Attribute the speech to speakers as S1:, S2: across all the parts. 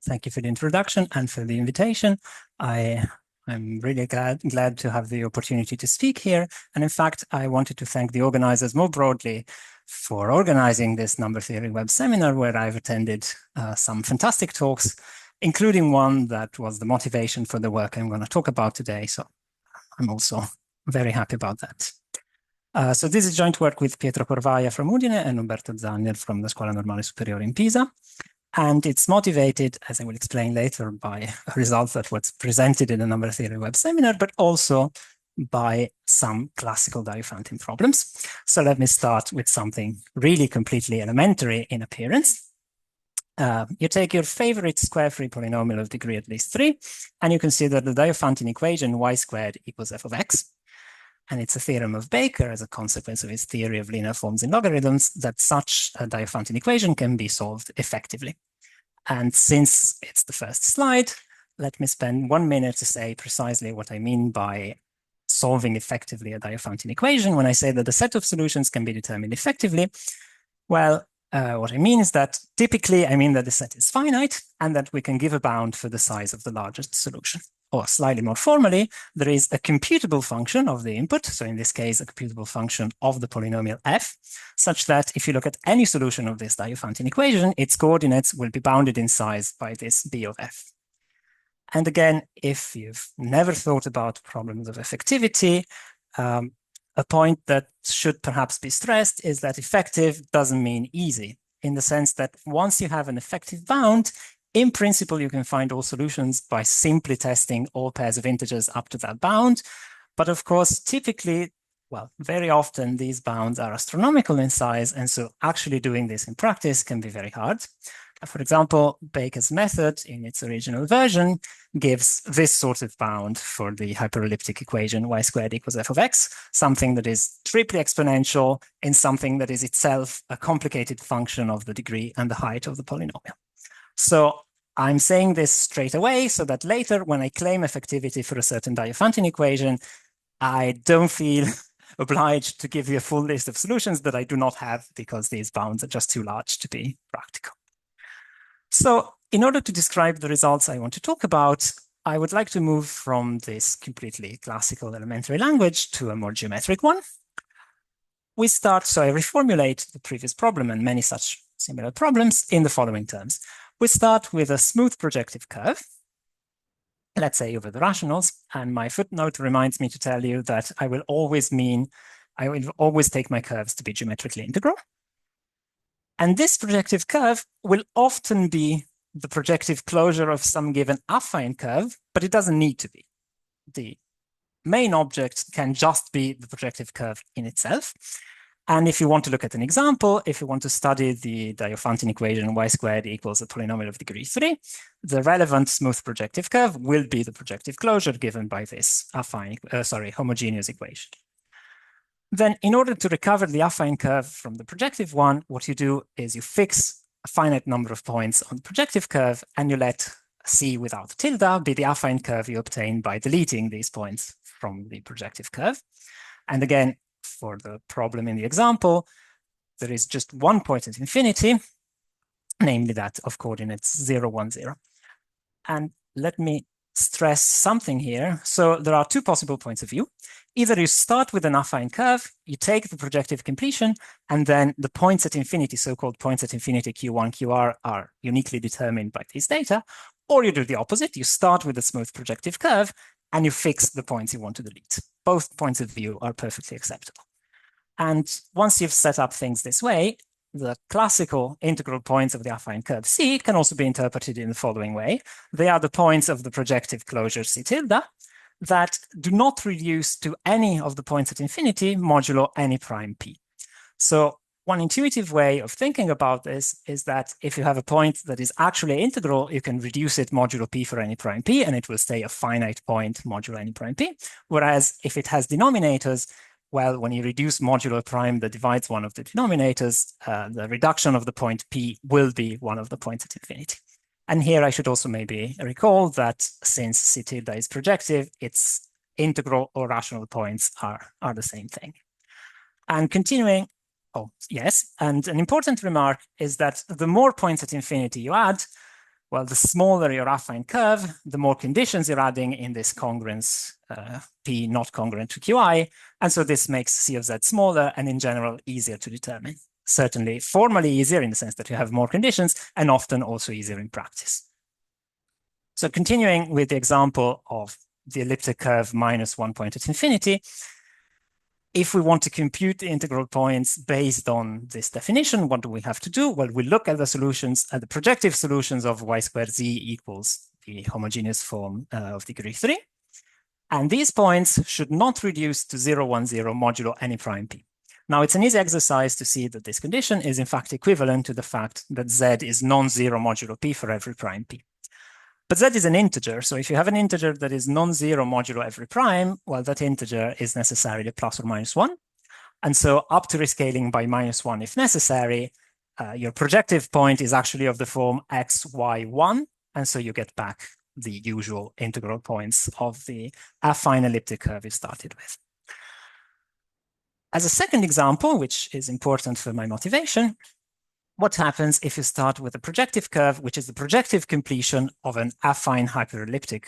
S1: Thank you for the introduction and for the invitation. I'm really glad to have the opportunity to speak here. And in fact, I wanted to thank the organizers more broadly for organizing this number theory web seminar, where I've attended some fantastic talks, including one that was the motivation for the work I'm going to talk about today. So I'm also very happy about that. So this is joint work with Pietro Corvaja from Udine and Umberto Zannier from the Scuola Normale Superiore in Pisa. And it's motivated, as I will explain later, by a result that was presented in a number theory web seminar, but also by some classical Diophantine problems. So let me start with something really completely elementary in appearance. You take your favorite square-free polynomial of degree at least 3, and you consider the Diophantine equation y squared equals f of x. And it's a theorem of Baker, as a consequence of his theory of linear forms in logarithms, that such a Diophantine equation can be solved effectively. And since it's the first slide, let me spend 1 minute to say precisely what I mean by solving effectively a Diophantine equation. When I say that the set of solutions can be determined effectively, well, what I mean is that typically I mean that the set is finite and that we can give a bound for the size of the largest solution. Or slightly more formally, there is a computable function of the input, so in this case, a computable function of the polynomial f, such that if you look at any solution of this Diophantine equation, its coordinates will be bounded in size by this b of f. And again, if you've never thought about problems of effectivity, a point that should perhaps be stressed is that effective doesn't mean easy, in the sense that once you have an effective bound, in principle, you can find all solutions by simply testing all pairs of integers up to that bound. But of course, typically, well, very often these bounds are astronomical in size. And so actually doing this in practice can be very hard. For example, Baker's method in its original version gives this sort of bound for the hyperelliptic equation y squared equals f of x, something that is triply exponential in something that is itself a complicated function of the degree and the height of the polynomial. So I'm saying this straight away so that later when I claim effectivity for a certain Diophantine equation, I don't feel obliged to give you a full list of solutions that I do not have because these bounds are just too large to be practical. So in order to describe the results I want to talk about, I would like to move from this completely classical elementary language to a more geometric one. We start, so I reformulate the previous problem and many such similar problems in the following terms. We start with a smooth projective curve, let's say over the rationals, and my footnote reminds me to tell you that I will always take my curves to be geometrically integral. And this projective curve will often be the projective closure of some given affine curve, but it doesn't need to be. The main object can just be the projective curve in itself. And if you want to look at an example, if you want to study the Diophantine equation y squared equals a polynomial of degree 3, the relevant smooth projective curve will be the projective closure given by this homogeneous equation. Then in order to recover the affine curve from the projective one, what you do is you fix a finite number of points on the projective curve and you let C without tilde be the affine curve you obtain by deleting these points from the projective curve. And again, for the problem in the example, there is just one point at infinity, namely that of coordinates 0, 1, 0. And let me stress something here. So there are two possible points of view. Either you start with an affine curve, you take the projective completion, and then the points at infinity, so-called points at infinity Q1, QR, are uniquely determined by these data, or you do the opposite. You start with a smooth projective curve, and you fix the points you want to delete. Both points of view are perfectly acceptable. And once you've set up things this way, the classical integral points of the affine curve C can also be interpreted in the following way. They are the points of the projective closure C tilde that do not reduce to any of the points at infinity modulo any prime P. So one intuitive way of thinking about this is that if you have a point that is actually integral, you can reduce it modulo P for any prime P, and it will stay a finite point modulo any prime P. Whereas if it has denominators, well, when you reduce modulo prime that divides one of the denominators, the reduction of the point P will be one of the points at infinity. And here I should also maybe recall that since C tilde is projective, its integral or rational points are the same thing. And continuing, oh, yes, and an important remark is that the more points at infinity you add, Well, the smaller your affine curve, the more conditions you're adding in this congruence P not congruent to Qi. And so this makes C of Z smaller and in general easier to determine. Certainly formally easier in the sense that you have more conditions and often also easier in practice. So continuing with the example of the elliptic curve minus 1 point at infinity, if we want to compute the integral points based on this definition, what do we have to do? Well, we look at the solutions, at the projective solutions of y squared z equals the homogeneous form of degree 3. And these points should not reduce to 0, 1, 0 modulo any prime p. Now, it's an easy exercise to see that this condition is in fact equivalent to the fact that z is non-zero modulo p for every prime p. But z is an integer, so if you have an integer that is non-zero modulo every prime, well, that integer is necessarily plus or minus 1. And so up to rescaling by minus 1 if necessary, your projective point is actually of the form x, y, 1. And so you get back the usual integral points of the affine elliptic curve you started with. As a second example, which is important for my motivation, what happens if you start with a projective curve, which is the projective completion of an affine hyperelliptic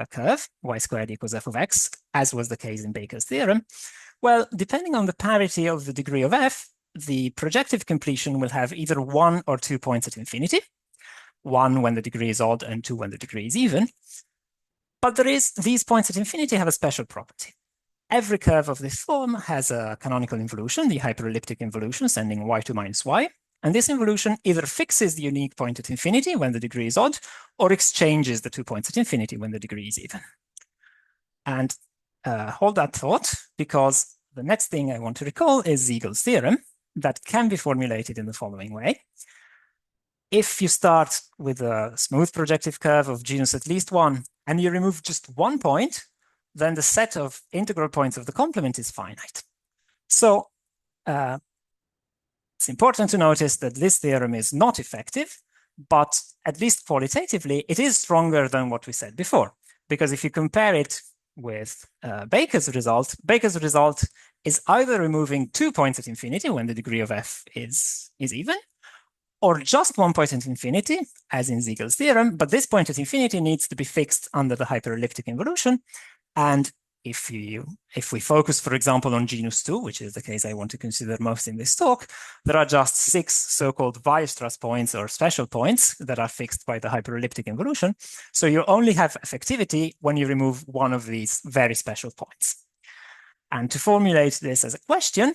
S1: curve, y squared equals f of x, as was the case in Baker's theorem? Well, depending on the parity of the degree of f, the projective completion will have either 1 or 2 points at infinity, 1 when the degree is odd and 2 when the degree is even. But these points at infinity have a special property. Every curve of this form has a canonical involution, the hyperelliptic involution, sending y to minus y. And this involution either fixes the unique point at infinity when the degree is odd, or exchanges the 2 points at infinity when the degree is even. And hold that thought, because the next thing I want to recall is Siegel's theorem that can be formulated in the following way. If you start with a smooth projective curve of genus at least 1, and you remove just 1 point, then the set of integral points of the complement is finite. So it's important to notice that this theorem is not effective, but at least qualitatively, it is stronger than what we said before. Because if you compare it with Baker's result is either removing 2 points at infinity when the degree of f is even, or just 1 point at infinity, as in Siegel's theorem, but this point at infinity needs to be fixed under the hyperelliptic involution. And if we focus, for example, on genus 2, which is the case I want to consider most in this talk, there are just 6 so-called Weierstrass points or special points that are fixed by the hyperelliptic involution. So you only have effectivity when you remove one of these very special points. And to formulate this as a question,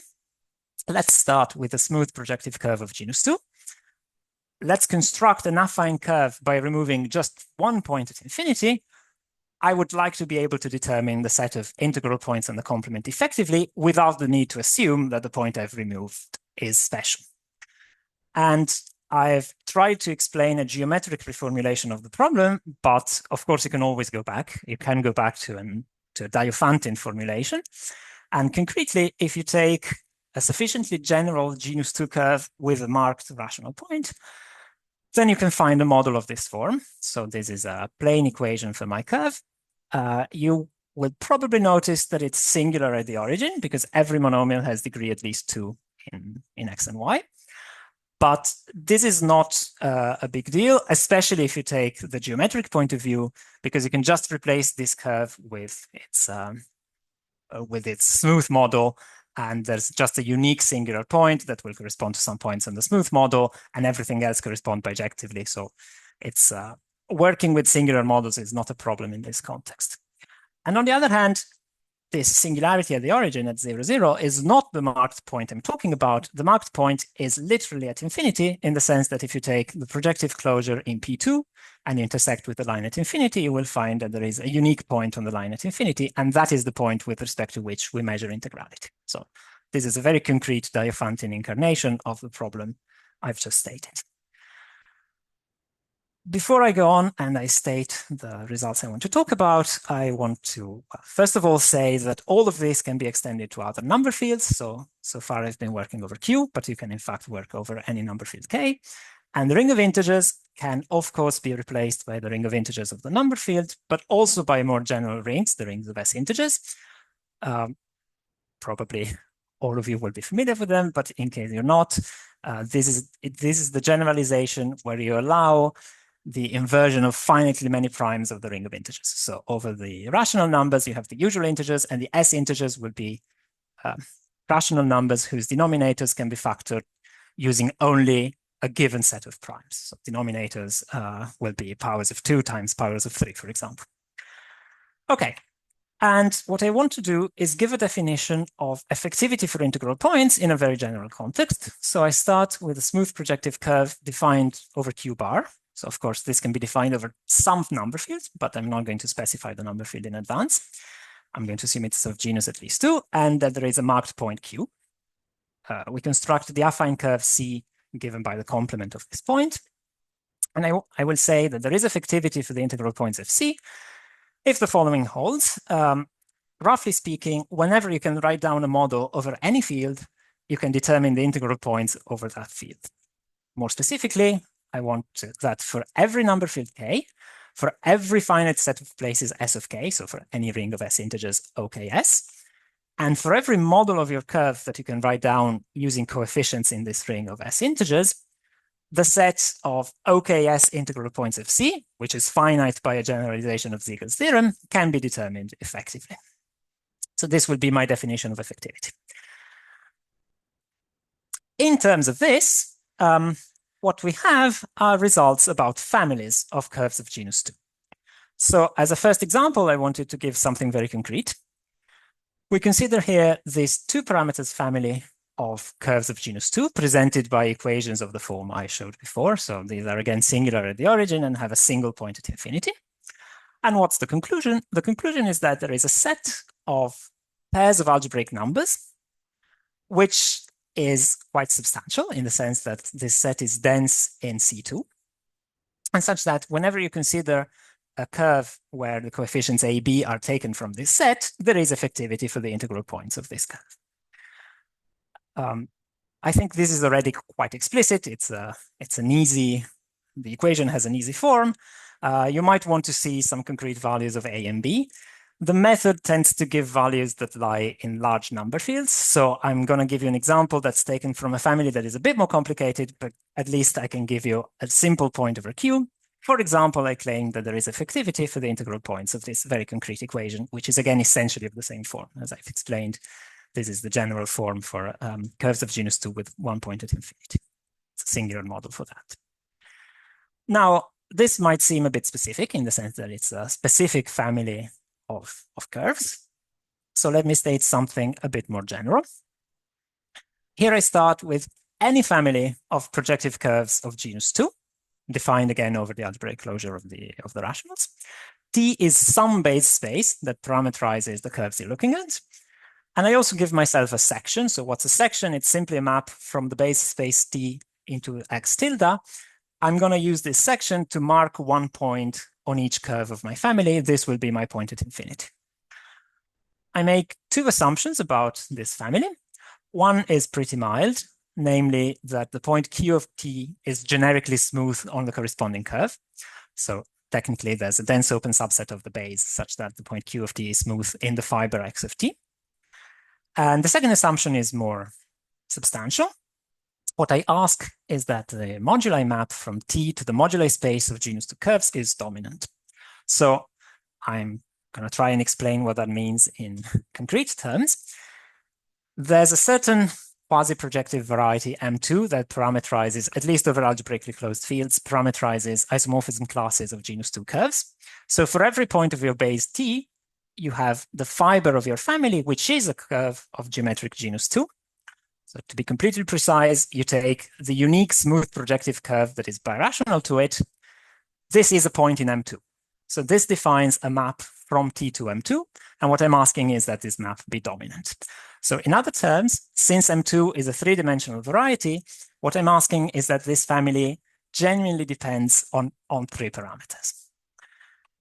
S1: let's start with a smooth projective curve of genus 2. Let's construct an affine curve by removing just 1 point at infinity. I would like to be able to determine the set of integral points on the complement effectively without the need to assume that the point I've removed is special. And I've tried to explain a geometric reformulation of the problem, but of course you can always go back. You can go back to a Diophantine formulation. And concretely, if you take a sufficiently general genus 2 curve with a marked rational point, then you can find a model of this form. So this is a plane equation for my curve. You will probably notice that it's singular at the origin because every monomial has degree at least 2 in x and y. But this is not a big deal, especially if you take the geometric point of view, because you can just replace this curve with its smooth model. And there's just a unique singular point that will correspond to some points in the smooth model, and everything else corresponds bijectively. So it's working with singular models is not a problem in this context. And on the other hand, this singularity at the origin at 0, 0 is not the marked point I'm talking about. The marked point is literally at infinity in the sense that if you take the projective closure in P2 and you intersect with the line at infinity, you will find that there is a unique point on the line at infinity, and that is the point with respect to which we measure integrality. So this is a very concrete Diophantine incarnation of the problem I've just stated. Before I go on and I state the results I want to talk about, I want to, first of all, say that all of this can be extended to other number fields. So far I've been working over Q, but you can in fact work over any number field K. And the ring of integers can, of course, be replaced by the ring of integers of the number field, but also by more general rings, the rings of S integers. Probably all of you will be familiar with them, but in case you're not, this is the generalization where you allow the inversion of finitely many primes of the ring of integers. So over the rational numbers, you have the usual integers, and the S integers will be rational numbers whose denominators can be factored using only a given set of primes. So denominators will be powers of 2 times powers of 3, for example. Okay, and what I want to do is give a definition of effectivity for integral points in a very general context. So I start with a smooth projective curve defined over Q bar. So of course, this can be defined over some number fields, but I'm not going to specify the number field in advance. I'm going to assume it's of genus at least 2, and that there is a marked point Q. We construct the affine curve C given by the complement of this point. And I will say that there is effectivity for the integral points of C if the following holds. Roughly speaking, whenever you can write down a model over any field, you can determine the integral points over that field. More specifically, I want that for every number field K, for every finite set of places S of K, so for any ring of S integers OKS, and for every model of your curve that you can write down using coefficients in this ring of S integers, the set of OKS integral points of C, which is finite by a generalization of Ziegel's theorem, can be determined effectively. So this will be my definition of effectivity. In terms of this, what we have are results about families of curves of genus 2. So as a first example, I wanted to give something very concrete. We consider here this 2 parameters family of curves of genus 2 presented by equations of the form I showed before. So these are again singular at the origin and have a single point at infinity. And what's the conclusion? The conclusion is that there is a set of pairs of algebraic numbers, which is quite substantial in the sense that this set is dense in C2, and such that whenever you consider a curve where the coefficients A, B are taken from this set, there is effectivity for the integral points of this curve. I think this is already quite explicit. It's an easy, the equation has an easy form. You might want to see some concrete values of A and B. The method tends to give values that lie in large number fields. So I'm going to give you an example that's taken from a family that is a bit more complicated, but at least I can give you a simple point over Q. For example, I claim that there is effectivity for the integral points of this very concrete equation, which is again essentially of the same form. As I've explained, this is the general form for curves of genus 2 with 1 point at infinity. It's a singular model for that. Now, this might seem a bit specific in the sense that it's a specific family of curves. So let me state something a bit more general. Here I start with any family of projective curves of genus 2, defined again over the algebraic closure of the rationals. T is some base space that parameterizes the curves you're looking at. And I also give myself a section. So what's a section? It's simply a map from the base space T into X tilde. I'm going to use this section to mark 1 point on each curve of my family. This will be my point at infinity. I make 2 assumptions about this family. One is pretty mild, namely that the point Q of T is generically smooth on the corresponding curve. So technically, there's a dense open subset of the base such that the point Q of T is smooth in the fiber X of T. And the second assumption is more substantial. What I ask is that the moduli map from T to the moduli space of genus 2 curves is dominant. So I'm going to try and explain what that means in concrete terms. There's a certain quasi-projective variety M2 that parameterizes, at least over algebraically closed fields, parameterizes isomorphism classes of genus 2 curves. So for every point of your base T, you have the fiber of your family, which is a curve of geometric genus 2. So to be completely precise, you take the unique smooth projective curve that is birational to it. This is a point in M2. So this defines a map from T to M2. And what I'm asking is that this map be dominant. So in other terms, since M2 is a 3-dimensional variety, what I'm asking is that this family genuinely depends on 3 parameters.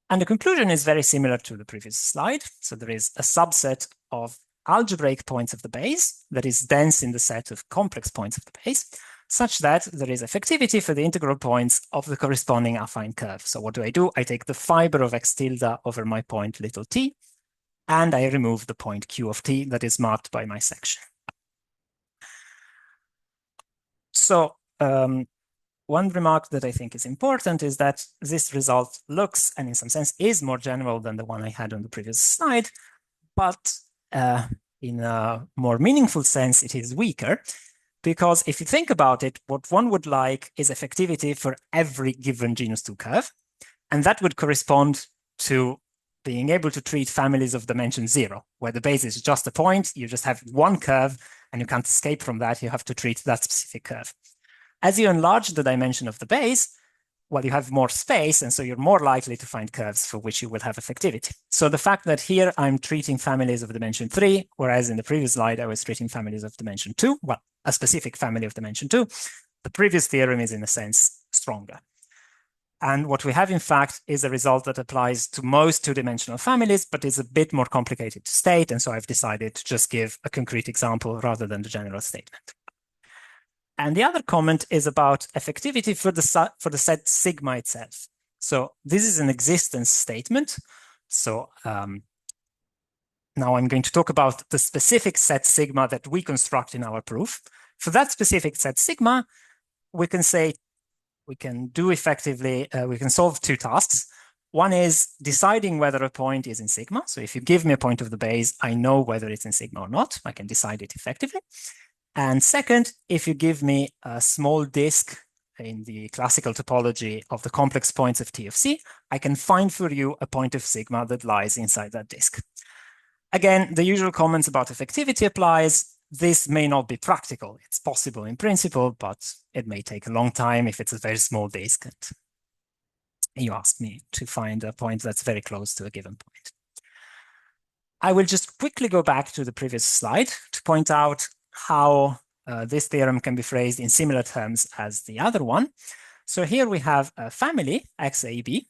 S1: And the conclusion is very similar to the previous slide. So there is a subset of algebraic points of the base that is dense in the set of complex points of the base, such that there is effectivity for the integral points of the corresponding affine curve. So what do? I take the fiber of X tilde over my point little t, and I remove the point Q of T that is marked by my section. So one remark that I think is important is that this result looks, and in some sense is more general than the one I had on the previous slide, but in a more meaningful sense, it is weaker. Because if you think about it, what one would like is effectivity for every given genus 2 curve. And that would correspond to being able to treat families of dimension 0, where the base is just a point, you just have one curve, and you can't escape from that, you have to treat that specific curve. As you enlarge the dimension of the base, well, you have more space, and so you're more likely to find curves for which you will have effectivity. So the fact that here I'm treating families of dimension 3, whereas in the previous slide I was treating families of dimension 2, well, a specific family of dimension 2, the previous theorem is in a sense stronger. And what we have, in fact, is a result that applies to most two-dimensional families, but is a bit more complicated to state. And so I've decided to just give a concrete example rather than the general statement. And the other comment is about effectivity for the set sigma itself. So this is an existence statement. So now I'm going to talk about the specific set sigma that we construct in our proof. For that specific set sigma, we can say, we can do effectively, we can solve two tasks. One is deciding whether a point is in sigma. So if you give me a point of the base, I know whether it's in sigma or not. I can decide it effectively. And second, if you give me a small disk in the classical topology of the complex points of T of C, I can find for you a point of sigma that lies inside that disk. Again, the usual comments about effectivity applies. This may not be practical. It's possible in principle, but it may take a long time if it's a very small disk. And you ask me to find a point that's very close to a given point. I will just quickly go back to the previous slide to point out how this theorem can be phrased in similar terms as the other one. So here we have a family, XAB.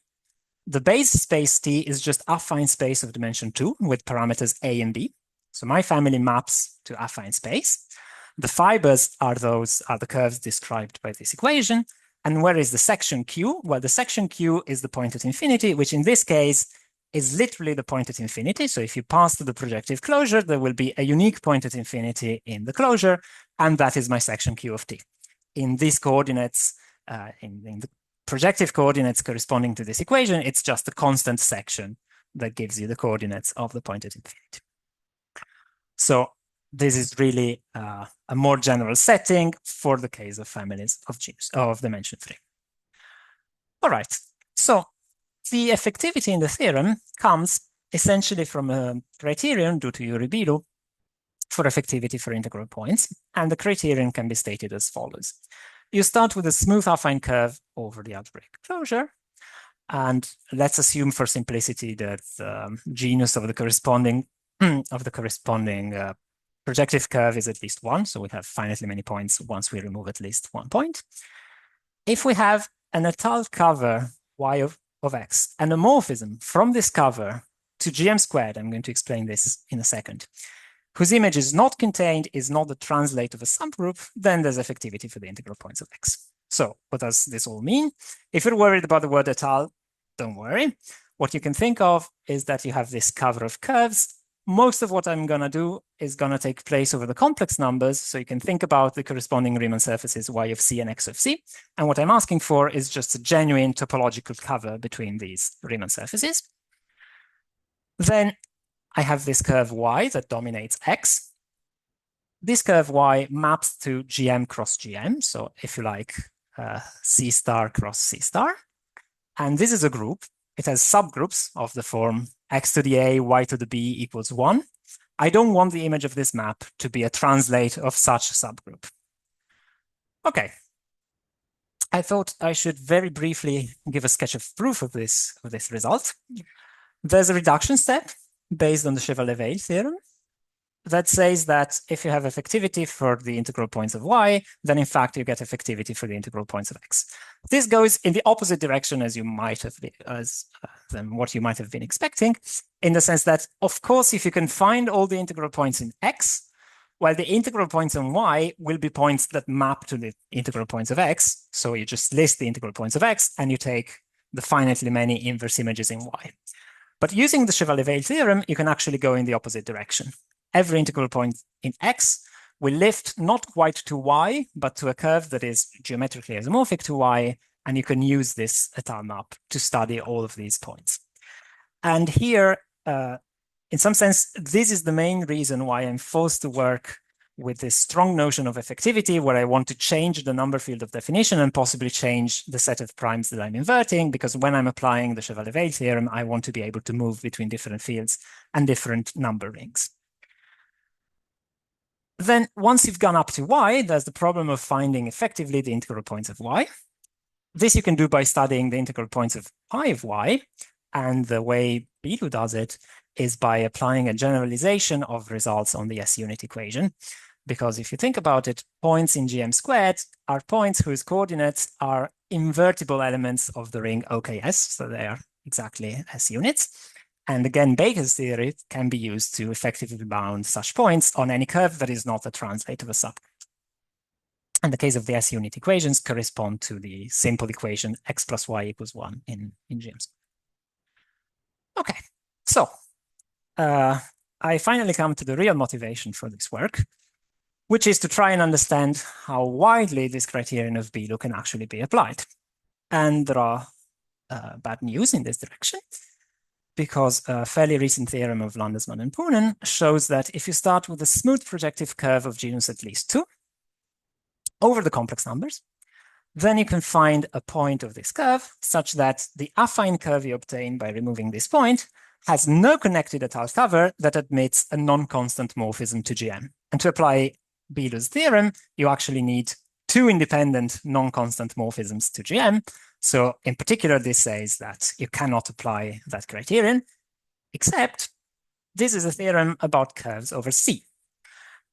S1: The base space T is just affine space of dimension 2 with parameters A and B. So my family maps to affine space. The fibers are the curves described by this equation. And where is the section Q? Well, the section Q is the point at infinity, which in this case is literally the point at infinity. So if you pass to the projective closure, there will be a unique point at infinity in the closure, and that is my section Q of T. In these coordinates, in the projective coordinates corresponding to this equation, it's just a constant section that gives you the coordinates of the point at infinity. So this is really a more general setting for the case of families of genus of dimension 3. All right, so the effectivity in the theorem comes essentially from a criterion due to Bilu for effectivity for integral points, and the criterion can be stated as follows. You start with a smooth affine curve over the algebraic closure, and let's assume for simplicity that the genus of the corresponding projective curve is at least 1, so we have finitely many points once we remove at least 1 point. If we have an étale cover y of x, and a morphism from this cover to GM squared, I'm going to explain this in a second, whose image is not contained, is not the translate of a subgroup, then there's effectivity for the integral points of x. So what does this all mean? If you're worried about the word étale, don't worry. What you can think of is that you have this cover of curves. Most of what I'm going to do is going to take place over the complex numbers. So you can think about the corresponding Riemann surfaces y of c and x of c. And what I'm asking for is just a genuine topological cover between these Riemann surfaces. Then I have this curve y that dominates x. This curve y maps to GM cross GM. So if you like, C star cross C star. And this is a group. It has subgroups of the form x to the a, y to the b equals 1. I don't want the image of this map to be a translate of such a subgroup. Okay. I thought I should very briefly give a sketch of proof of this result. There's a reduction step based on the Chevalier-Weil theorem that says that if you have effectivity for the integral points of y, then in fact you get effectivity for the integral points of x. This goes in the opposite direction as you might have been, than what you might have been expecting, in the sense that, of course, if you can find all the integral points in x, while the integral points in y will be points that map to the integral points of x. So you just list the integral points of x and you take the finitely many inverse images in y. But using the Chevalier-Weil theorem, you can actually go in the opposite direction. Every integral point in x we lift not quite to y, but to a curve that is geometrically isomorphic to y, and you can use this étale map to study all of these points. And here, in some sense, this is the main reason why I'm forced to work with this strong notion of effectivity, where I want to change the number field of definition and possibly change the set of primes that I'm inverting, because when I'm applying the Chevalier-Weil theorem, I want to be able to move between different fields and different number rings. Then once you've gone up to y, there's the problem of finding effectively the integral points of y. This you can do by studying the integral points of pi of y. And the way Bilu does it is by applying a generalization of results on the S-unit equation. Because if you think about it, points in GM squared are points whose coordinates are invertible elements of the ring OKS. So they are exactly S-units. And again, Baker's theory can be used to effectively bound such points on any curve that is not a translate of a subgroup. And the case of the S-unit equations correspond to the simple equation x plus y equals 1 in GM. Okay, so I finally come to the real motivation for this work, which is to try and understand how widely this criterion of Bilu can actually be applied. And there are bad news in this direction, because a fairly recent theorem of Landesman and Poonen shows that if you start with a smooth projective curve of genus at least 2 over the complex numbers, then you can find a point of this curve such that the affine curve you obtain by removing this point has no connected étale cover that admits a non-constant morphism to GM. And to apply Bilu's theorem, you actually need 2 independent non-constant morphisms to GM. So in particular, this says that you cannot apply that criterion, except this is a theorem about curves over C.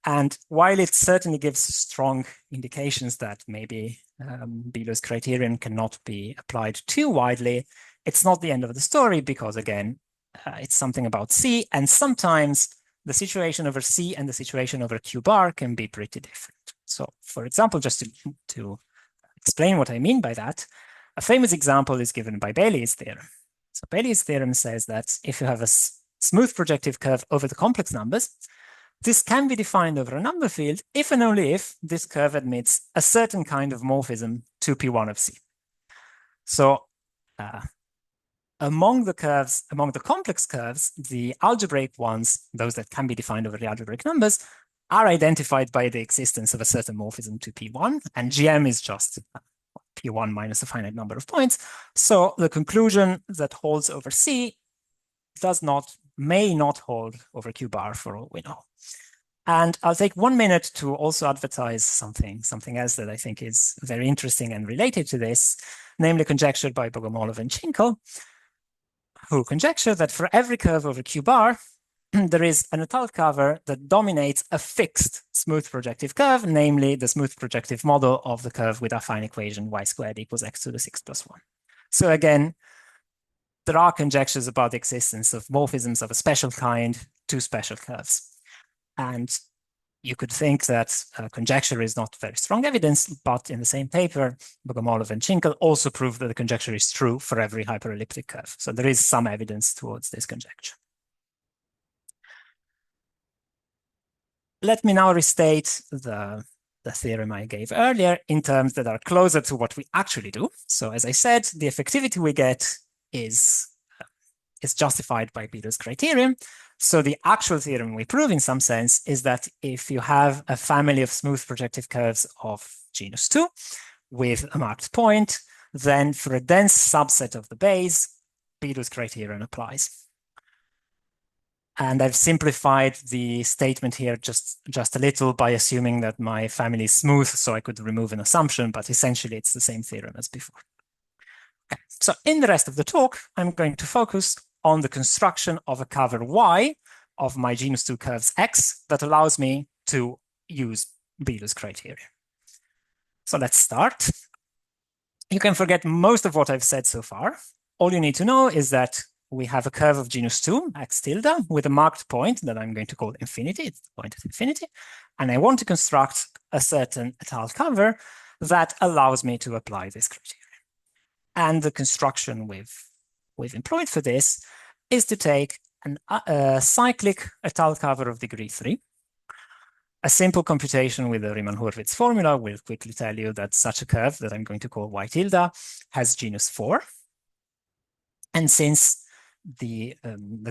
S1: And while it certainly gives strong indications that maybe Bilu's criterion cannot be applied too widely, it's not the end of the story, because again, it's something about C, and sometimes the situation over C and the situation over Q bar can be pretty different. So for example, just to explain what I mean by that, a famous example is given by Bailey's theorem. So Bailey's theorem says that if you have a smooth projective curve over the complex numbers, this can be defined over a number field if and only if this curve admits a certain kind of morphism to P1 of C. So among the complex curves, the algebraic ones, those that can be defined over the algebraic numbers, are identified by the existence of a certain morphism to P1, and GM is just P1 minus a finite number of points. So the conclusion that holds over C may not hold over Q bar for all we know. And I'll take 1 minute to also advertise something else that I think is very interesting and related to this, namely conjectured by Bogomolov and Chinko, who conjecture that for every curve over Q bar, there is an étale cover that dominates a fixed smooth projective curve, namely the smooth projective model of the curve with affine equation y squared equals x to the 6 plus 1. So again, there are conjectures about the existence of morphisms of a special kind to special curves. And you could think that conjecture is not very strong evidence, but in the same paper, Bogomolov and Chinkel also prove that the conjecture is true for every hyperelliptic curve. So there is some evidence towards this conjecture. Let me now restate the theorem I gave earlier in terms that are closer to what we actually do. So as I said, the effectivity we get is justified by Bilu's criterion. So the actual theorem we prove in some sense is that if you have a family of smooth projective curves of genus 2 with a marked point, then for a dense subset of the base, Bilu's criterion applies. And I've simplified the statement here just a little by assuming that my family is smooth, so I could remove an assumption, but essentially it's the same theorem as before. Okay. So in the rest of the talk, I'm going to focus on the construction of a cover Y of my genus 2 curves X that allows me to use Bilu's criterion. So let's start. You can forget most of what I've said so far. All you need to know is that we have a curve of genus 2, x tilde, with a marked point that I'm going to call infinity. It's the point at infinity. And I want to construct a certain étale cover that allows me to apply this criterion. And the construction we've employed for this is to take a cyclic étale cover of degree 3 A simple computation with the Riemann-Hurwitz formula will quickly tell you that such a curve that I'm going to call y tilde has genus 4. And since the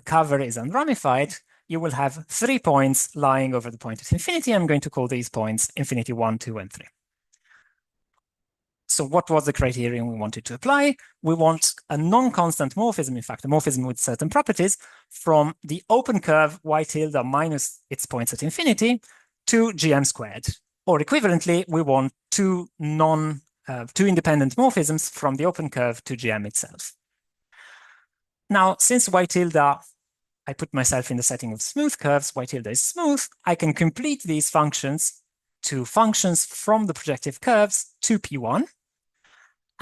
S1: cover is unramified, you will have 3 points lying over the point at infinity. I'm going to call these points infinity 1, 2, and 3. So what was the criterion we wanted to apply? We want a non-constant morphism, in fact, a morphism with certain properties, from the open curve y tilde minus its points at infinity to gm squared. Or equivalently, we want two independent morphisms from the open curve to gm itself. Now, since y tilde, I put myself in the setting of smooth curves, y tilde is smooth, I can complete these functions to functions from the projective curves to P1.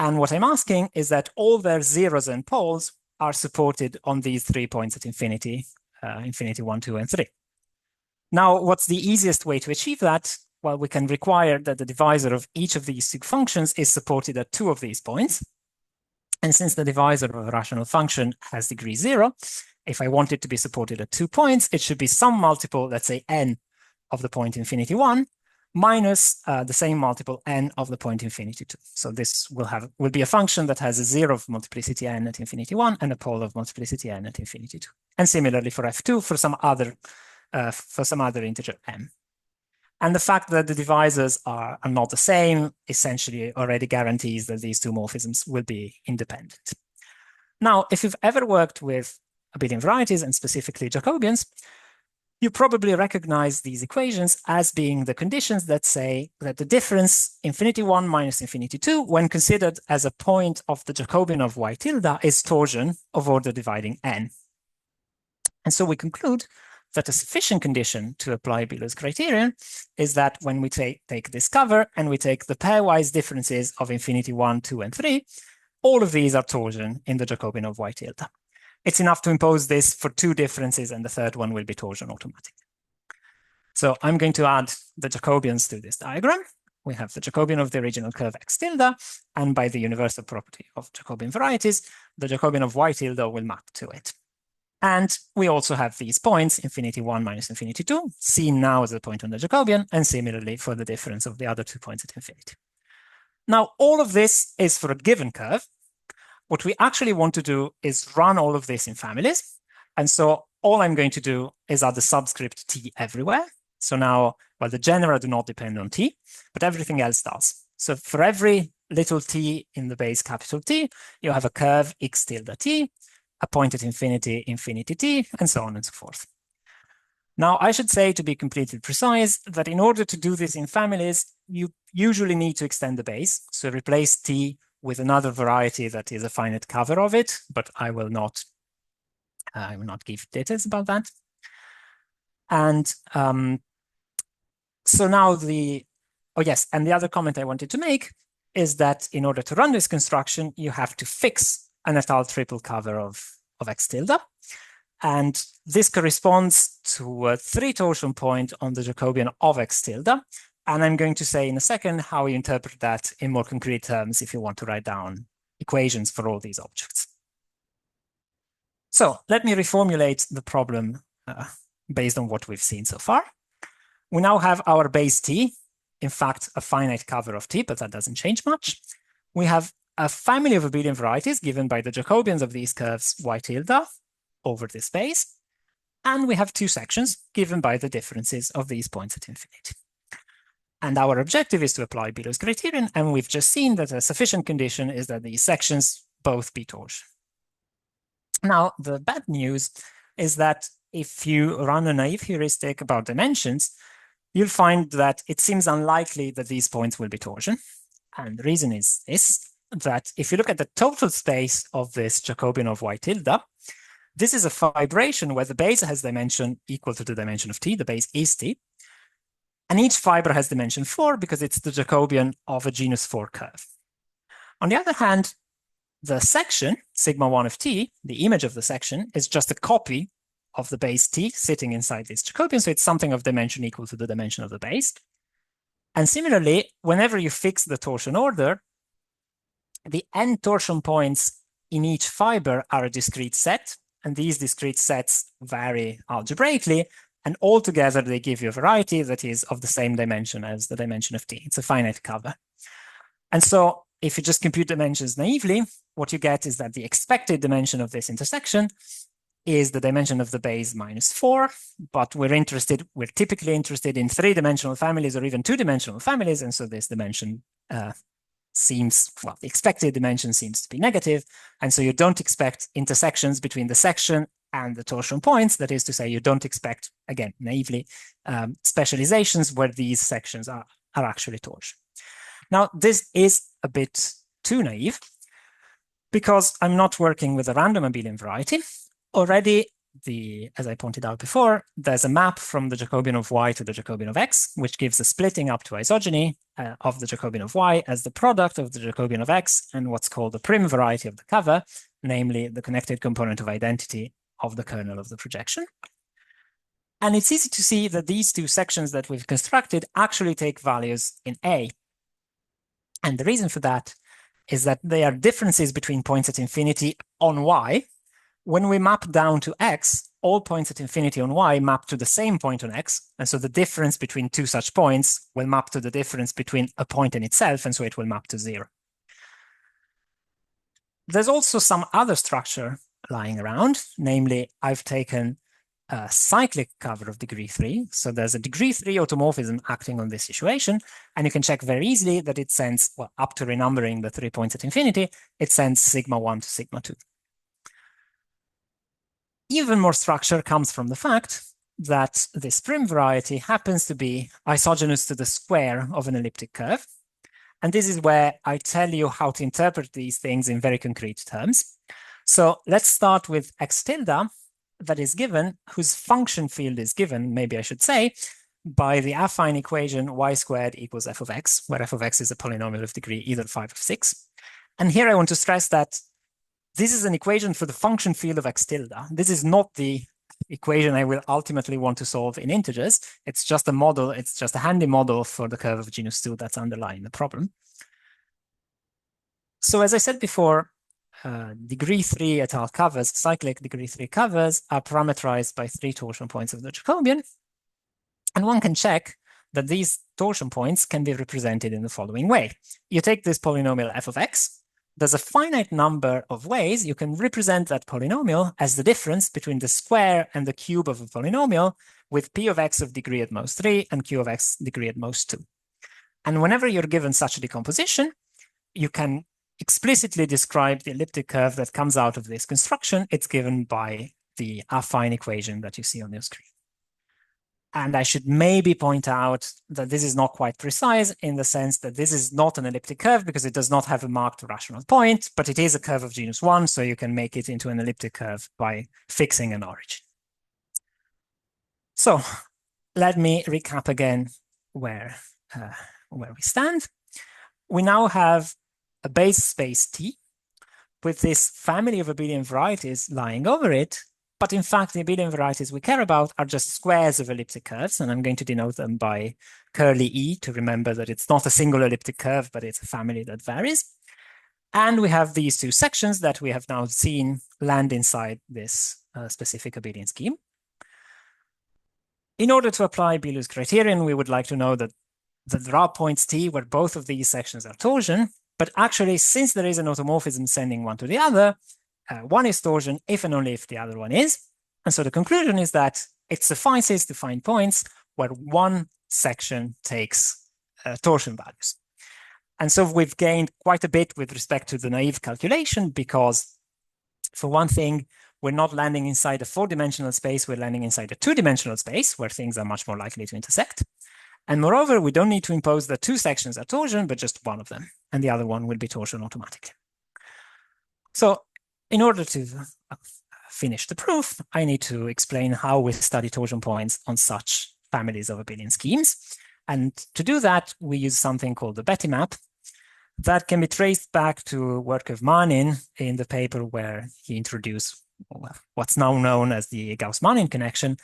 S1: And what I'm asking is that all their zeros and poles are supported on these 3 points at infinity, infinity 1, 2, and 3. Now, what's the easiest way to achieve that? Well, we can require that the divisor of each of these two functions is supported at 2 of these points. And since the divisor of a rational function has degree 0, if I want it to be supported at 2 points, it should be some multiple, let's say n of the point infinity 1, minus the same multiple n of the point infinity 2. So this will be a function that has a 0 of multiplicity n at infinity 1 and a pole of multiplicity n at infinity 2. And similarly for f2 for some other integer m. And the fact that the divisors are not the same essentially already guarantees that these two morphisms will be independent. Now, if you've ever worked with abelian varieties and specifically Jacobians, you probably recognize these equations as being the conditions that say that the difference infinity 1 minus infinity 2, when considered as a point of the Jacobian of y tilde, is torsion of order dividing n. And so we conclude that a sufficient condition to apply Bilu's criterion is that when we take this cover and we take the pairwise differences of infinity 1, 2, and 3, all of these are torsion in the Jacobian of y tilde. It's enough to impose this for 2 differences, and the third one will be torsion automatically. So I'm going to add the Jacobians to this diagram. We have the Jacobian of the original curve x tilde, and by the universal property of Jacobian varieties, the Jacobian of y tilde will map to it. And we also have these points, infinity 1 minus infinity 2, seen now as a point on the Jacobian, and similarly for the difference of the other 2 points at infinity. Now, all of this is for a given curve. What we actually want to do is run all of this in families. And so all I'm going to do is add the subscript t everywhere. So now, well, the genera do not depend on t, but everything else does. So for every little t in the base capital T, you have a curve x tilde t, a point at infinity, infinity t, and so on and so forth. Now, I should say, to be completely precise, that in order to do this in families, you usually need to extend the base. So replace t with another variety that is a finite cover of it, but I will not give details about that. And so now and the other comment I wanted to make is that in order to run this construction, you have to fix an étale triple cover of x tilde. And this corresponds to a 3 torsion point on the Jacobian of x tilde. And I'm going to say in a second how you interpret that in more concrete terms if you want to write down equations for all these objects. So let me reformulate the problem based on what we've seen so far. We now have our base t, in fact, a finite cover of t, but that doesn't change much. We have a family of abelian varieties given by the Jacobians of these curves y tilde over this base. And we have 2 sections given by the differences of these points at infinity. And our objective is to apply Bilu's criterion, and we've just seen that a sufficient condition is that these sections both be torsion. Now, the bad news is that if you run a naive heuristic about dimensions, you'll find that it seems unlikely that these points will be torsion. And the reason is this, that if you look at the total space of this Jacobian of y tilde, this is a fibration where the base has dimension equal to the dimension of t, the base is t. And each fiber has dimension 4 because it's the Jacobian of a genus 4 curve. On the other hand, the section, sigma 1 of t, the image of the section, is just a copy of the base t sitting inside this Jacobian. So it's something of dimension equal to the dimension of the base. And similarly, whenever you fix the torsion order, the n torsion points in each fiber are a discrete set. And these discrete sets vary algebraically. And altogether, they give you a variety that is of the same dimension as the dimension of T. It's a finite cover. And so if you just compute dimensions naively, what you get is that the expected dimension of this intersection is the dimension of the base minus 4, but we're typically interested in 3-dimensional families or even 2-dimensional families, and so this dimension the expected dimension seems to be negative, and so you don't expect intersections between the section and the torsion points. That is to say, you don't expect, again, naively, specializations where these sections are actually torsion. Now, this is a bit too naive, because I'm not working with a random abelian variety. Already, as I pointed out before, there's a map from the Jacobian of y to the Jacobian of x, which gives a splitting up to isogeny of the Jacobian of y as the product of the Jacobian of x and what's called the prim variety of the cover, namely the connected component of identity of the kernel of the projection. And it's easy to see that these two sections that we've constructed actually take values in A. And the reason for that is that they are differences between points at infinity on y. When we map down to x, all points at infinity on y map to the same point on x. And so the difference between two such points will map to the difference between a point and itself, and so it will map to 0. There's also some other structure lying around. Namely, I've taken a cyclic cover of degree 3. So there's a degree 3 automorphism acting on this situation. And you can check very easily that it sends, well, up to renumbering the 3 points at infinity, it sends sigma 1 to sigma 2. Even more structure comes from the fact that this prim variety happens to be isogenous to the square of an elliptic curve. And this is where I tell you how to interpret these things in very concrete terms. So let's start with x tilde that is given, whose function field is given, maybe I should say, by the affine equation y squared equals f of x, where f of x is a polynomial of degree either 5 or 6. And here I want to stress that this is an equation for the function field of x tilde. This is not the equation I will ultimately want to solve in integers. It's just a model. It's just a handy model for the curve of genus 2 that's underlying the problem. So as I said before, degree 3 étale covers, cyclic degree 3 covers, are parameterized by 3 torsion points of the Jacobian. And one can check that these torsion points can be represented in the following way. You take this polynomial f of x. There's a finite number of ways you can represent that polynomial as the difference between the square and the cube of a polynomial with p of x of degree at most 3 and q of x degree at most 2. And whenever you're given such a decomposition, you can explicitly describe the elliptic curve that comes out of this construction. It's given by the affine equation that you see on your screen. And I should maybe point out that this is not quite precise in the sense that this is not an elliptic curve because it does not have a marked rational point, but it is a curve of genus 1, so you can make it into an elliptic curve by fixing an origin. So let me recap again where we stand. We now have a base space T with this family of abelian varieties lying over it. But in fact, the abelian varieties we care about are just squares of elliptic curves, and I'm going to denote them by curly E to remember that it's not a single elliptic curve, but it's a family that varies. And we have these two sections that we have now seen land inside this specific abelian scheme. In order to apply Bilu's criterion, we would like to know that there are points T where both of these sections are torsion, but actually, since there is an automorphism sending one to the other, one is torsion if and only if the other one is. And so the conclusion is that it suffices to find points where one section takes torsion values. And so we've gained quite a bit with respect to the naive calculation because, for one thing, we're not landing inside a 4-dimensional space, we're landing inside a 2-dimensional space where things are much more likely to intersect. And moreover, we don't need to impose that two sections are torsion, but just one of them, and the other one will be torsion automatically. So in order to finish the proof, I need to explain how we study torsion points on such families of abelian schemes. And to do that, we use something called the Betti map that can be traced back to work of Manin in the paper where he introduced what's now known as the Gauss-Manin connection.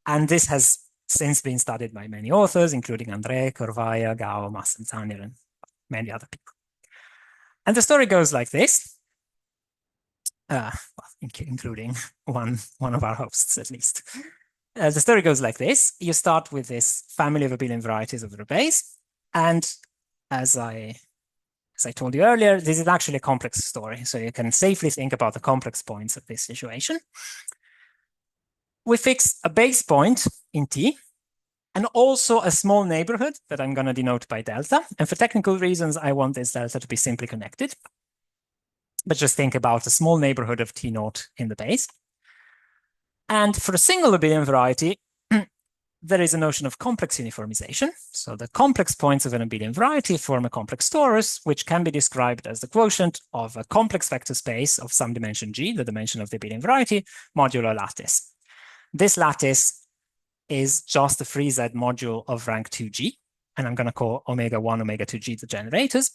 S1: And this has since been studied by many authors, including André, Corvaja, Gao, Massa, Zannier, and many other people. And the story goes like this. Well, including one of our hosts, at least. The story goes like this. You start with this family of abelian varieties over a base. And as I told you earlier, this is actually a complex story. So you can safely think about the complex points of this situation. We fix a base point in T, and also a small neighborhood that I'm going to denote by delta. And for technical reasons, I want this delta to be simply connected. But just think about a small neighborhood of T naught in the base. And for a single abelian variety, there is a notion of complex uniformization. So the complex points of an abelian variety form a complex torus, which can be described as the quotient of a complex vector space of some dimension G, the dimension of the abelian variety, modulo lattice. This lattice is just a free Z module of rank 2G, and I'm going to call omega 1, omega 2G the generators.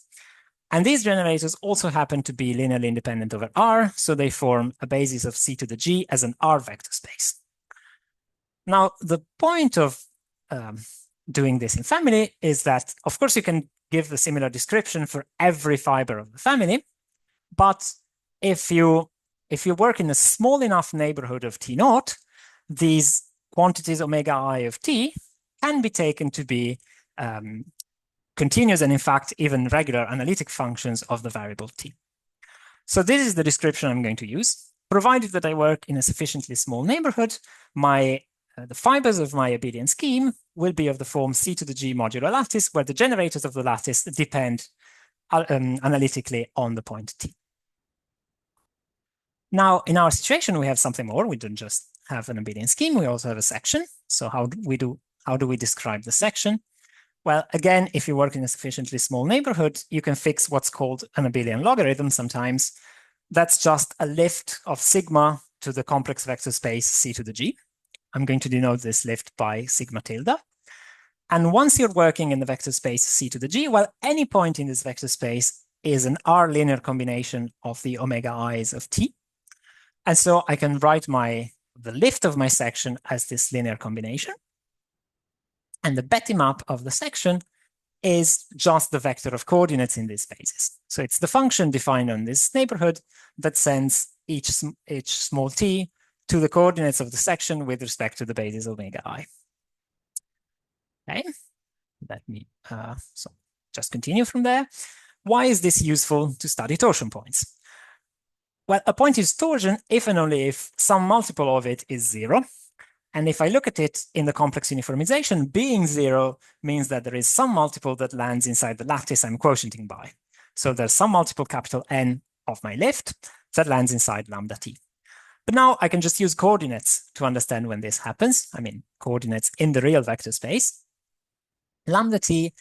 S1: And these generators also happen to be linearly independent over R, so they form a basis of C to the G as an R vector space. Now, the point of doing this in family is that, of course, you can give a similar description for every fiber of the family, but if you work in a small enough neighborhood of T naught, these quantities omega I of T can be taken to be continuous and, in fact, even regular analytic functions of the variable T. So this is the description I'm going to use. Provided that I work in a sufficiently small neighborhood, the fibers of my abelian scheme will be of the form C to the G modulo lattice, where the generators of the lattice depend analytically on the point T. Now, in our situation, we have something more. We don't just have an abelian scheme, we also have a section. So how do we describe the section? Well, again, if you work in a sufficiently small neighborhood, you can fix what's called an abelian logarithm sometimes. That's just a lift of sigma to the complex vector space C to the G. I'm going to denote this lift by sigma tilde. And once you're working in the vector space C to the G, well, any point in this vector space is an R linear combination of the omega i's of T. And so I can write the lift of my section as this linear combination. And the Betty map of the section is just the vector of coordinates in this basis. So it's the function defined on this neighborhood that sends each small t to the coordinates of the section with respect to the basis omega I. Okay, so just continue from there. Why is this useful to study torsion points? Well, a point is torsion if and only if some multiple of it is 0. And if I look at it in the complex uniformization, being 0 means that there is some multiple that lands inside the lattice I'm quotienting by. So there's some multiple capital N of my lift that lands inside lambda t. But now I can just use coordinates to understand when this happens. I mean, coordinates in the real vector space. Lambda t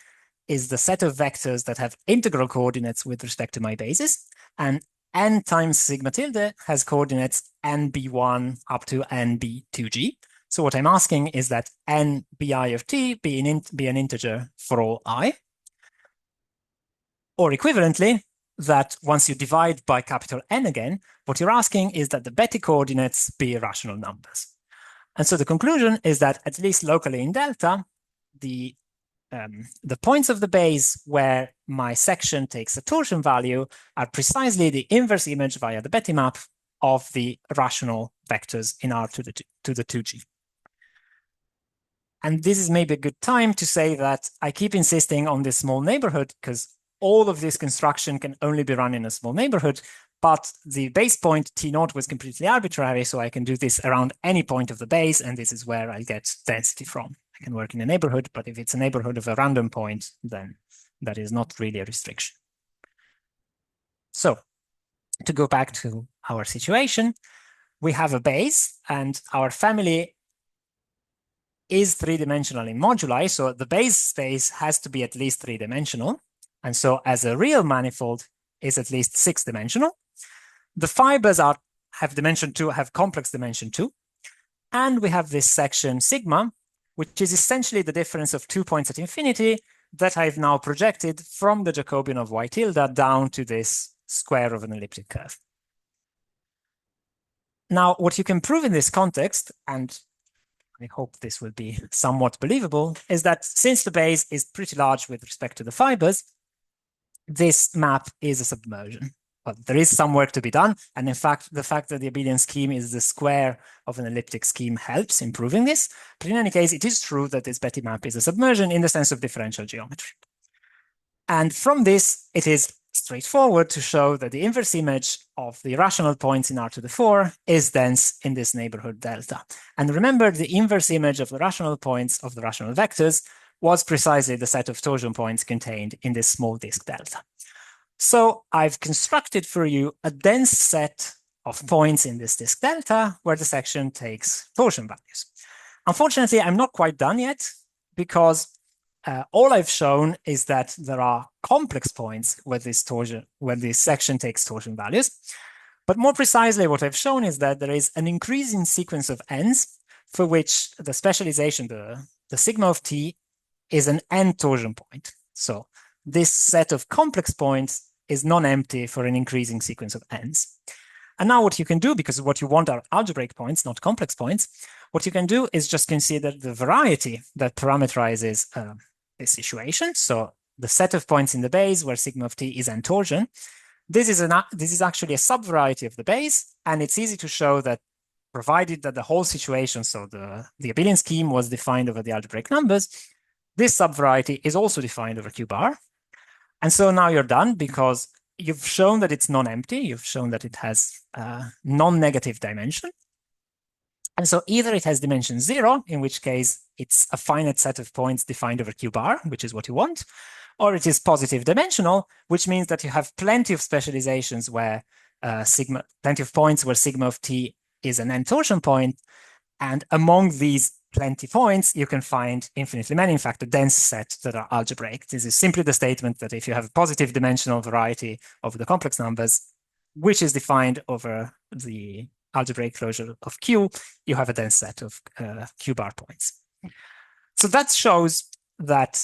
S1: is the set of vectors that have integral coordinates with respect to my basis. And n times sigma tilde has coordinates nb1 up to nb2g. So what I'm asking is that n bi of t be an integer for all I. Or equivalently, that once you divide by capital N again, what you're asking is that the Betty coordinates be irrational numbers. And so the conclusion is that at least locally in delta, the points of the base where my section takes a torsion value are precisely the inverse image via the Betty map of the rational vectors in R to the 2G. And this is maybe a good time to say that I keep insisting on this small neighborhood because all of this construction can only be run in a small neighborhood, but the base point T0 was completely arbitrary, so I can do this around any point of the base, and this is where I'll get density from. I can work in a neighborhood, but if it's a neighborhood of a random point, then that is not really a restriction. So to go back to our situation, we have a base, and our family is three-dimensional in moduli, so the base space has to be at least three-dimensional. And so as a real manifold is at least six-dimensional. The fibers have dimension 2, have complex dimension 2. And we have this section sigma, which is essentially the difference of 2 points at infinity that I've now projected from the Jacobian of y tilde down to this square of an elliptic curve. Now, what you can prove in this context, and I hope this will be somewhat believable, is that since the base is pretty large with respect to the fibers, this map is a submersion well, there is some work to be done. And in fact, the fact that the abelian scheme is the square of an elliptic scheme helps improving this. But in any case, it is true that this Betti map is a submersion in the sense of differential geometry. And from this, it is straightforward to show that the inverse image of the rational points in R to the 4 is dense in this neighborhood delta. And remember, the inverse image of the rational points of the rational vectors was precisely the set of torsion points contained in this small disk delta. So I've constructed for you a dense set of points in this disk delta where the section takes torsion values. Unfortunately, I'm not quite done yet because all I've shown is that there are complex points where this section takes torsion values. But more precisely, what I've shown is that there is an increasing sequence of n's for which the specialization, the sigma of t, is an n torsion point. So this set of complex points is non-empty for an increasing sequence of n's. And now what you can do, because what you want are algebraic points, not complex points, what you can do is just consider the variety that parameterizes this situation. So the set of points in the base where sigma of t is n torsion. This is actually a subvariety of the base, and it's easy to show that provided that the whole situation, so the abelian scheme was defined over the algebraic numbers, this subvariety is also defined over Q bar. And so now you're done because you've shown that it's non-empty. You've shown that it has non-negative dimension. And so either it has dimension 0, in which case it's a finite set of points defined over Q bar, which is what you want, or it is positive dimensional, which means that you have plenty of specializations where plenty of points where sigma of t is an n torsion point. And among these plenty points, you can find infinitely many, in fact, a dense set that are algebraic. This is simply the statement that if you have a positive dimensional variety of the complex numbers, which is defined over the algebraic closure of Q, you have a dense set of Q bar points. So that shows that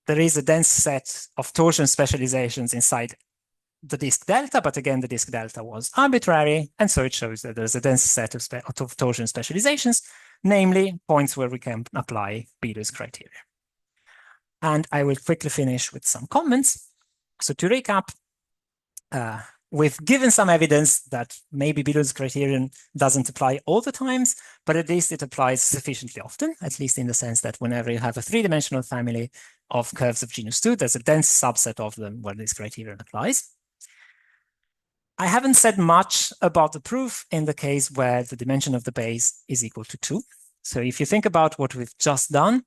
S1: there is a dense set of torsion specializations inside the disk delta, but again, the disk delta was arbitrary. And so it shows that there's a dense set of torsion specializations, namely points where we can apply Bilu's criteria. And I will quickly finish with some comments. So to recap, we've given some evidence that maybe Bilu's criterion doesn't apply all the times, but at least it applies sufficiently often, at least in the sense that whenever you have a three-dimensional family of curves of genus 2, there's a dense subset of them where this criterion applies. I haven't said much about the proof in the case where the dimension of the base is equal to 2. So if you think about what we've just done,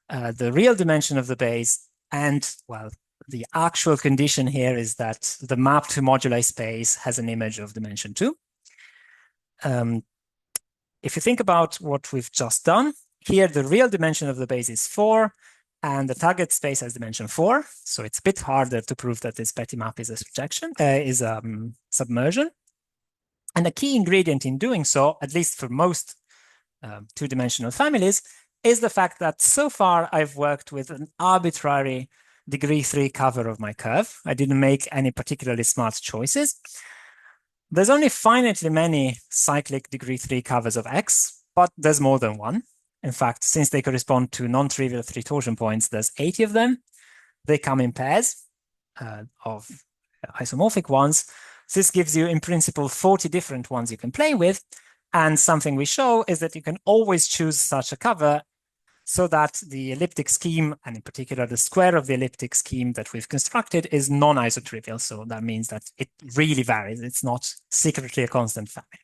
S1: the real dimension of the base and, well, the actual condition here is that the map to moduli space has an image of dimension 2. If you think about what we've just done, here the real dimension of the base is 4, and the target space has dimension 4. So it's a bit harder to prove that this Betti map is a subjection, submersion. And a key ingredient in doing so, at least for most two-dimensional families, is the fact that so far I've worked with an arbitrary degree 3 cover of my curve. I didn't make any particularly smart choices. There's only finitely many cyclic degree 3 covers of X, but there's more than one. In fact, since they correspond to non-trivial 3 torsion points, there's 80 of them. They come in pairs of isomorphic ones. This gives you, in principle, 40 different ones you can play with. And something we show is that you can always choose such a cover so that the elliptic scheme, and in particular the square of the elliptic scheme that we've constructed, is non-isotrivial. So that means that it really varies. It's not secretly a constant family.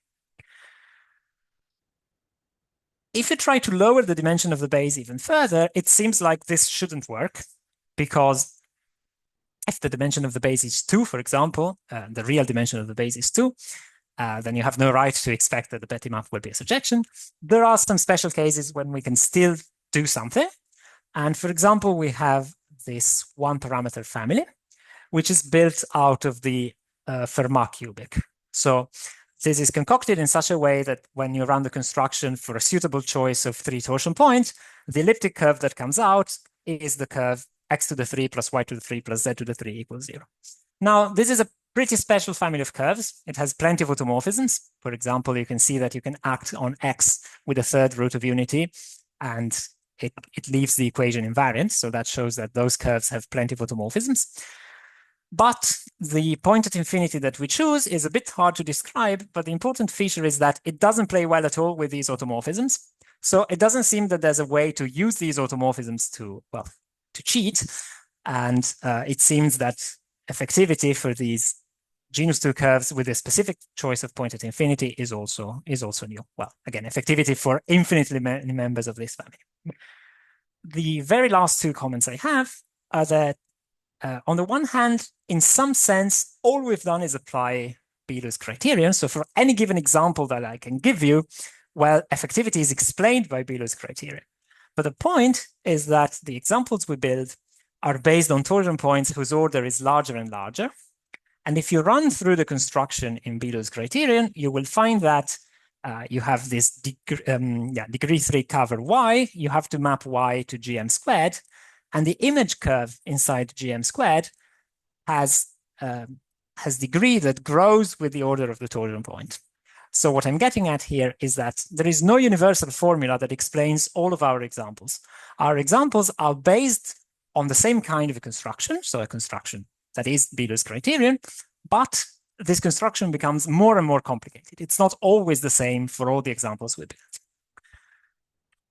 S1: If you try to lower the dimension of the base even further, it seems like this shouldn't work, because if the dimension of the base is 2, for example, the real dimension of the base is 2, then you have no right to expect that the Betti map will be a surjection. There are some special cases when we can still do something. And for example, we have this one parameter family, which is built out of the Fermat cubic. So this is concocted in such a way that when you run the construction for a suitable choice of 3 torsion points, the elliptic curve that comes out is the curve x to the 3 plus y to the 3 plus z to the 3 equals 0. Now, this is a pretty special family of curves. It has plenty of automorphisms. For example, you can see that you can act on x with a third root of unity, and it leaves the equation invariant. So that shows that those curves have plenty of automorphisms. But the point at infinity that we choose is a bit hard to describe, but the important feature is that it doesn't play well at all with these automorphisms. So it doesn't seem that there's a way to use these automorphisms to, well, to cheat. And it seems that effectivity for these genus 2 curves with a specific choice of point at infinity is also new. Well, again, effectivity for infinitely many members of this family. The very last two comments I have are that on the one hand, in some sense, all we've done is apply Bilu's criterion. So for any given example that I can give you, well, effectivity is explained by Bilu's criterion. But the point is that the examples we build are based on torsion points whose order is larger and larger. And if you run through the construction in Bilu's criterion, you will find that you have this degree 3 cover y. You have to map y to gm squared. And the image curve inside gm squared has degree that grows with the order of the torsion point. So what I'm getting at here is that there is no universal formula that explains all of our examples. Our examples are based on the same kind of a construction, so a construction that is Bilu's criterion, but this construction becomes more and more complicated. It's not always the same for all the examples we build.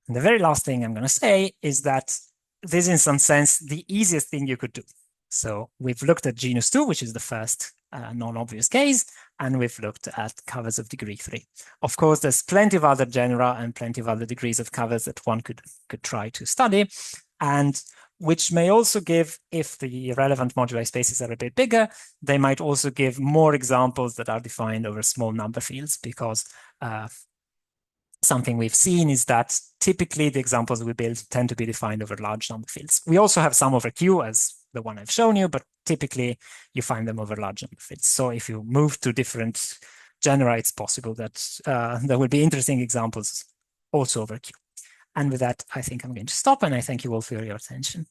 S1: And the very last thing I'm going to say is that this is in some sense the easiest thing you could do. So we've looked at genus 2, which is the first non-obvious case, and we've looked at covers of degree 3. Of course, there's plenty of other genera and plenty of other degrees of covers that one could try to study, and which may also give, if the relevant moduli spaces are a bit bigger, they might also give more examples that are defined over small number fields, because something we've seen is that typically the examples we build tend to be defined over large number fields. We also have some over Q, as the one I've shown you, but typically you find them over large number fields. So if you move to different genera, it's possible that there will be interesting examples also over Q. And with that, I think I'm going to stop, and I thank you all for your attention.